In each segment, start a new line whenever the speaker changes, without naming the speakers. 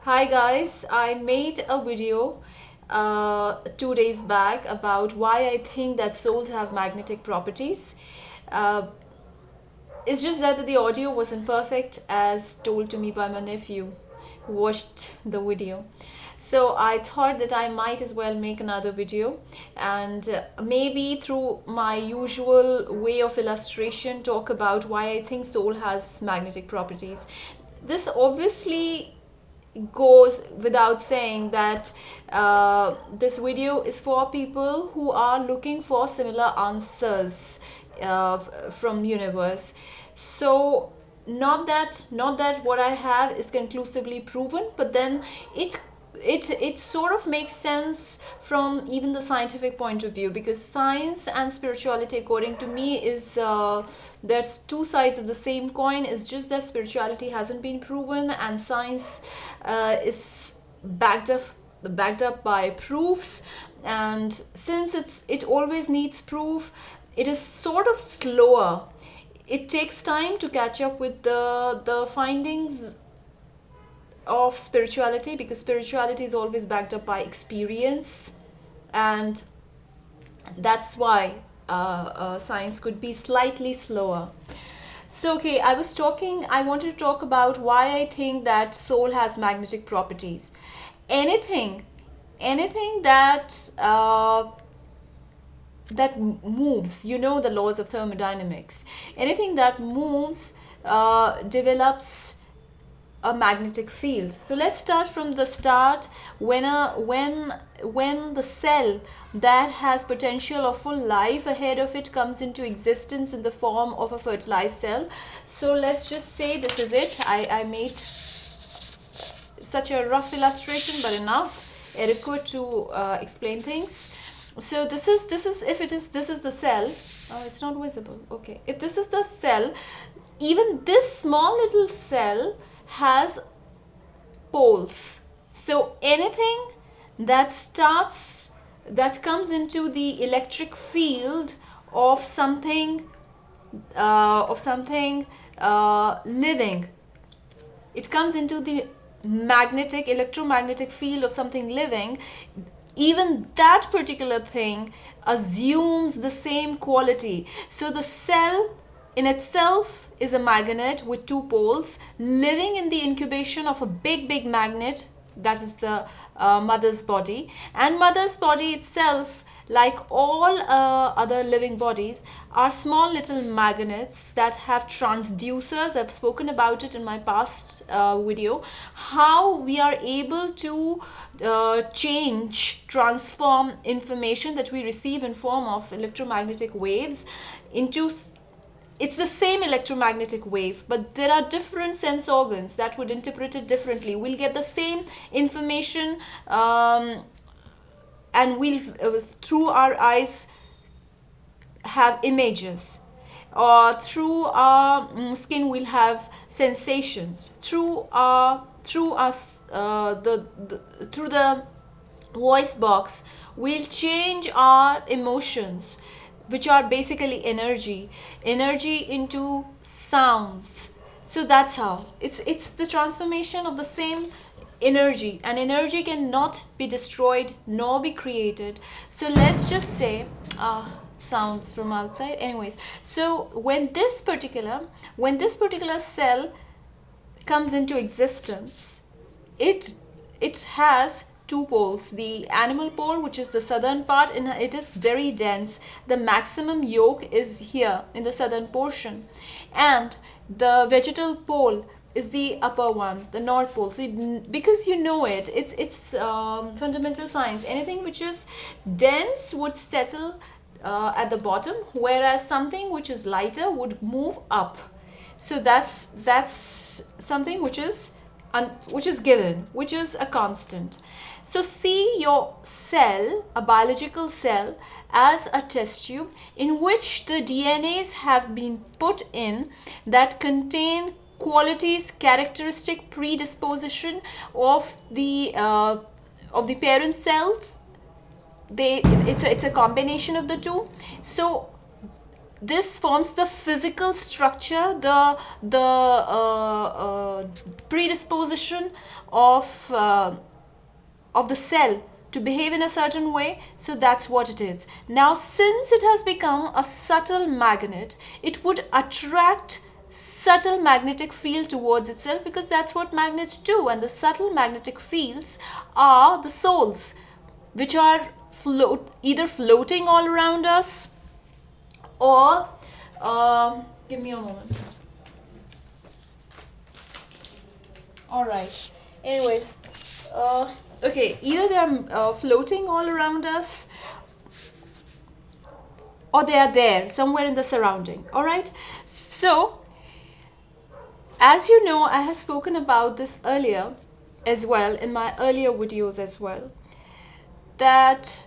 Hi guys, I made a video 2 days back about why I think that souls have magnetic properties. Uh, it's just that the audio wasn't perfect as told to me by my nephew who watched the video. So I thought that I might as well make another video and maybe through my usual way of illustration talk about why I think soul has magnetic properties. This obviously goes without saying that this video is for people who are looking for similar answers from universe. So not that what I have is conclusively proven, but then it it sort of makes sense from even the scientific point of view, because science and spirituality according to me is there's two sides of the same coin. It's just that spirituality hasn't been proven and science is backed up by proofs, and since it always needs proof, it is sort of slower. It takes time to catch up with the findings of spirituality, because spirituality is always backed up by experience, and that's why science could be slightly slower. So okay, I wanted to talk about why I think that soul has magnetic properties. Anything that moves, the laws of thermodynamics, anything that moves develops a magnetic field. So let's start from the start. When the cell that has potential of full life ahead of it comes into existence in the form of a fertilized cell. So let's just say this is it. I made such a rough illustration, but enough adequate to explain things. So this is if it is this is the cell. Oh, it's not visible. Okay, if this is the cell, even this small little cell has poles. So anything that comes into the electric field of something living, it comes into the electromagnetic field of something living. Even that particular thing assumes the same quality. So the cell in itself is a magnet with two poles living in the incubation of a big magnet, that is the mother's body. And mother's body itself, like all other living bodies, are small little magnets that have transducers. I've spoken about it in my past video, how we are able to transform information that we receive in form of electromagnetic waves into it's the same electromagnetic wave, but there are different sense organs that would interpret it differently. We'll get the same information, and we'll through our eyes have images, or through our skin we'll have sensations, through the voice box we'll change our emotions, which are basically energy into sounds. So that's how it's the transformation of the same energy, and energy cannot be destroyed nor be created. So let's just say sounds from outside. Anyways, so when this particular cell comes into existence, it has two poles. The animal pole, which is the southern part, and it is very dense. The maximum yolk is here in the southern portion, and the vegetal pole is the upper one, the north pole. So because it's fundamental science. Anything which is dense would settle at the bottom, whereas something which is lighter would move up. So that's something which is given, which is a constant. So see your cell, a biological cell, as a test tube in which the DNAs have been put in that contain qualities, characteristic predisposition of the parent cells. It's a combination of the two. So this forms the physical structure, the predisposition of the cell to behave in a certain way. So that's what it is. Now, since it has become a subtle magnet, it would attract subtle magnetic field towards itself, because that's what magnets do. And the subtle magnetic fields are the souls, which are either floating all around us, or give me a moment. All right, anyways, okay, either they are floating all around us, or they are there somewhere in the surrounding. All right, so as you know, I have spoken about this earlier as well, in my earlier videos as well, that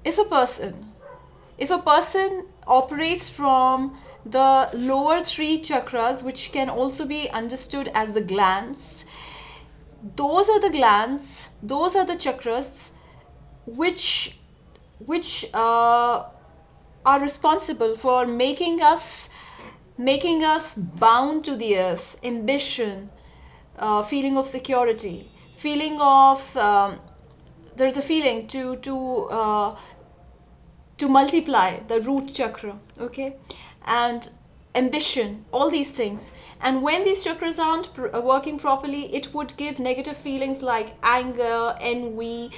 if a person operates from the lower 3 chakras, which can also be understood as the glands, those are the chakras which are responsible for making us bound to the earth. Ambition, feeling of security, feeling of there's a feeling to multiply, the root chakra, okay, and ambition, all these things. And when these chakras aren't working properly, it would give negative feelings like anger, envy,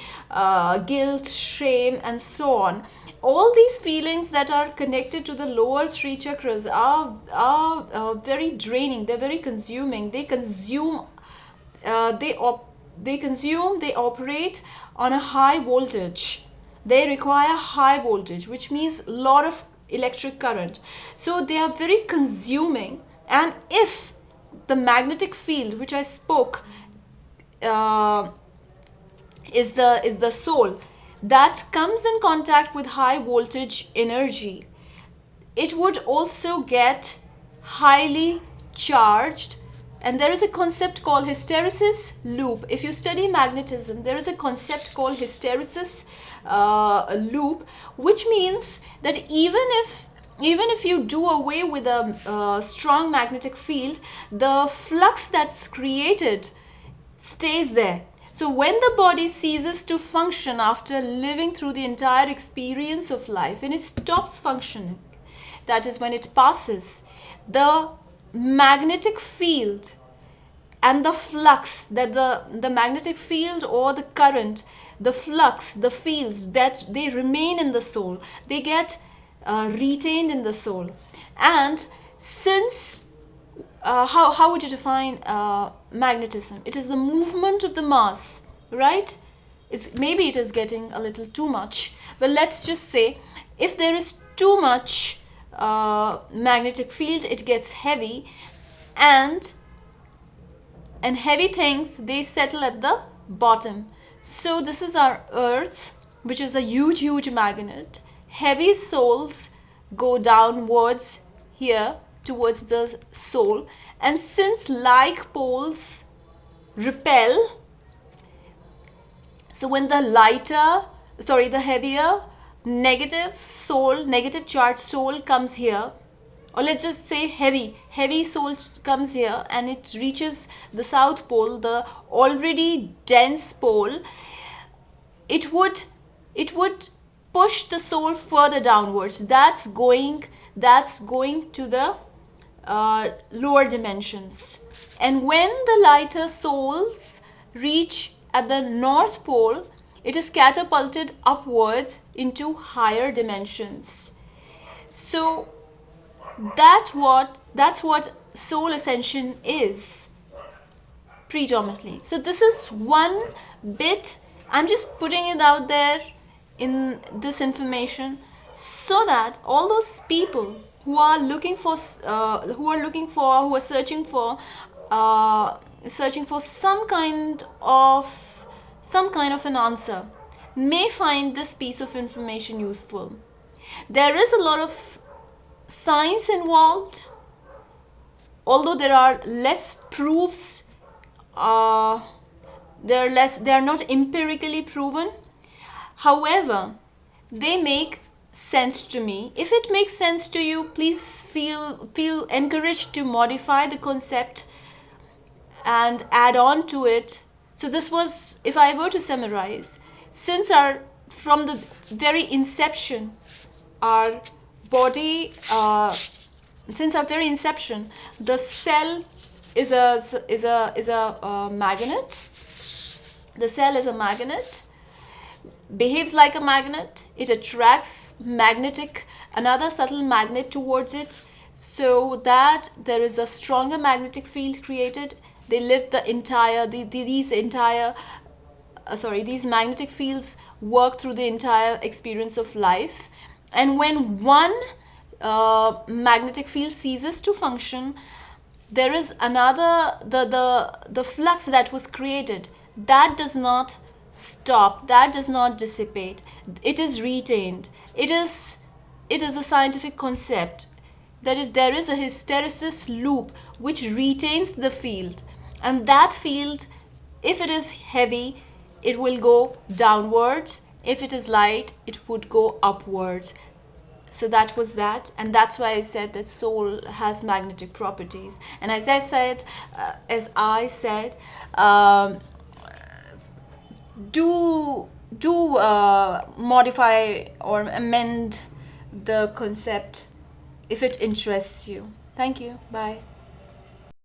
guilt, shame, and so on. All these feelings that are connected to the lower 3 chakras are very draining. They're very consuming. They operate on a high voltage. They require high voltage, which means a lot of electric current. So they are very consuming. And if the magnetic field, which I spoke, is the soul, that comes in contact with high voltage energy, it would also get highly charged. And there is a concept called hysteresis loop. If you study magnetism, there is a concept called hysteresis loop, which means that even if you do away with a strong magnetic field, the flux that's created stays there. So when the body ceases to function after living through the entire experience of life, and it stops functioning, that is when it passes, the magnetic field and the flux, that the magnetic field or the current, the flux, the fields, that they remain in the soul, they get retained in the soul. And since how would you define magnetism? It is the movement of the mass, right? Maybe it is getting a little too much, but let's just say if there is too much magnetic field, it gets heavy, and heavy things, they settle at the bottom. So this is our earth, which is a huge magnet. Heavy souls go downwards here towards the soul, and since like poles repel, so when the heavier negative charged soul comes here, or let's just say heavy soul comes here, and it reaches the south pole, the already dense pole, it would push the soul further downwards. That's going to the lower dimensions. And when the lighter souls reach at the north pole, it is catapulted upwards into higher dimensions. So that's what soul ascension is predominantly. So this is one bit. I'm just putting it out there in this information, so that all those people who are searching for some kind of an answer may find this piece of information useful. There is a lot of science involved, although there are less proofs. They are not empirically proven. However, they make sense to me. If it makes sense to you, please feel encouraged to modify the concept and add on to it. So this was, if I were to summarize, since our from the very inception, our body, since our very inception, the cell is a magnet. The cell is a magnet, behaves like a magnet. It attracts another subtle magnet towards it, so that there is a stronger magnetic field created. They live the entire these magnetic fields work through the entire experience of life. And when one magnetic field ceases to function, there is another, the flux that was created, that does not stop, that does not dissipate, it is retained. It is a scientific concept that there is a hysteresis loop which retains the field, and that field, if it is heavy, it will go downwards. If it is light, it would go upwards. So that was that, and that's why I said that soul has magnetic properties. And as I said, do modify or amend the concept if it interests you. Thank you. Bye.